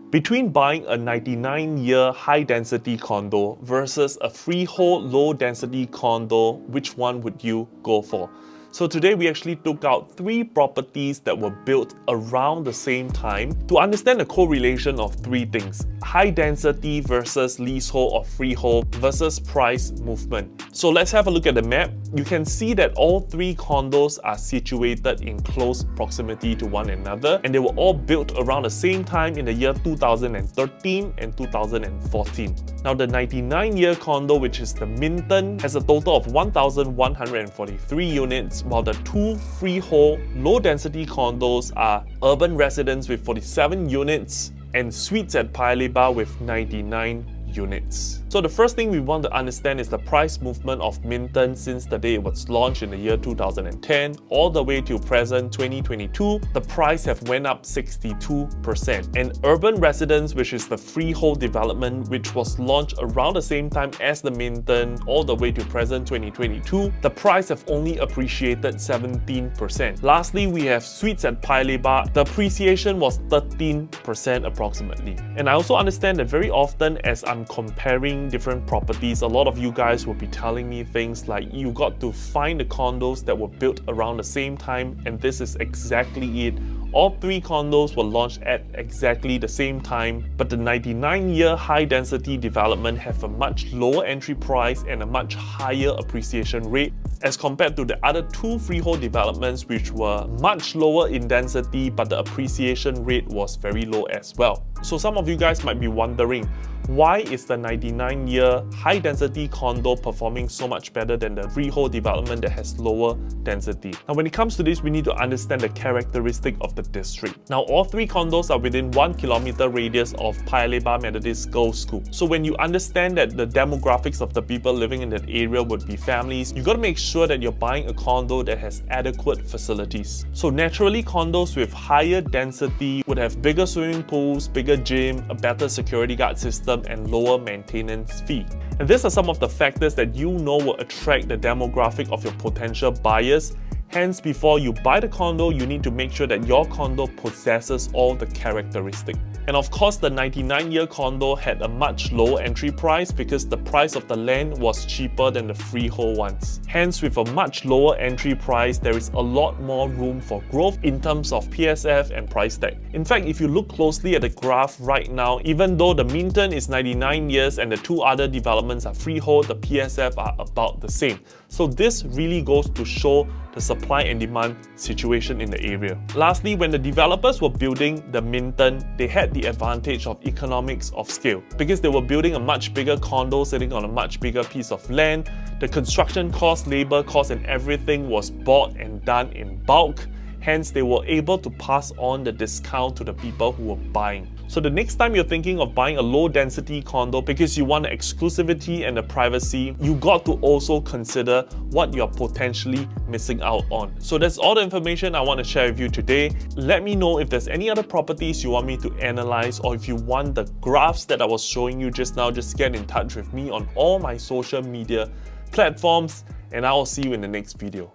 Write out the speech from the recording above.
Between buying a 99-year high-density condo versus a freehold low-density condo, which one would you go for? So today we actually took out 3 properties that were built around the same time to understand the correlation of 3 things: high density versus leasehold or freehold versus price movement. So let's have a look at the map. You can see that all 3 condos are situated in close proximity to one another, and they were all built around the same time in the year 2013 and 2014. Now the 99-year condo, which is the Minton, has a total of 1,143 units, while the 2 freehold low-density condos are urban residence with 47 units and suites at Paya Lebar with 99 units. So the first thing we want to understand is the price movement of Minton since the day it was launched in the year 2010 all the way to present 2022. The price have went up 62%. And urban residence, which is the freehold development which was launched around the same time as the Minton all the way to present 2022, the price have only appreciated 17%. Lastly, we have suites at Paya Lebar. The appreciation was 13% approximately. And I also understand that very often as I'm comparing different properties, a lot of you guys will be telling me things like you got to find the condos that were built around the same time, and this is exactly it. All 3 condos were launched at exactly the same time, but the 99-year high-density development have a much lower entry price and a much higher appreciation rate as compared to the other 2 freehold developments which were much lower in density, but the appreciation rate was very low as well. So some of you guys might be wondering, why is the 99-year high-density condo performing so much better than the freehold development that has lower density? Now when it comes to this, we need to understand the characteristic of the district. Now all 3 condos are within 1 kilometer radius of Paya Lebar Methodist Girls' School. So when you understand that the demographics of the people living in that area would be families, you got to make sure that you're buying a condo that has adequate facilities. So naturally, condos with higher density would have bigger swimming pools, bigger gym, a better security guard system, and lower maintenance fee. And these are some of the factors that you know will attract the demographic of your potential buyers. Hence, before you buy the condo, you need to make sure that your condo possesses all the characteristics. And of course, the 99-year condo had a much lower entry price because the price of the land was cheaper than the freehold ones. Hence, with a much lower entry price, there is a lot more room for growth in terms of PSF and price tag. In fact, if you look closely at the graph right now, even though the Minton is 99 years and the 2 other developments are freehold, the PSF are about the same. So this really goes to show the supply and demand situation in the area. Lastly, when the developers were building the Minton, they had the advantage of economics of scale because they were building a much bigger condo sitting on a much bigger piece of land. The construction cost, labor cost, and everything was bought and done in bulk. Hence, they were able to pass on the discount to the people who were buying. So the next time you're thinking of buying a low-density condo because you want the exclusivity and the privacy, you got to also consider what you're potentially missing out on. So that's all the information I want to share with you today. Let me know if there's any other properties you want me to analyze, or if you want the graphs that I was showing you just now, just get in touch with me on all my social media platforms, and I will see you in the next video.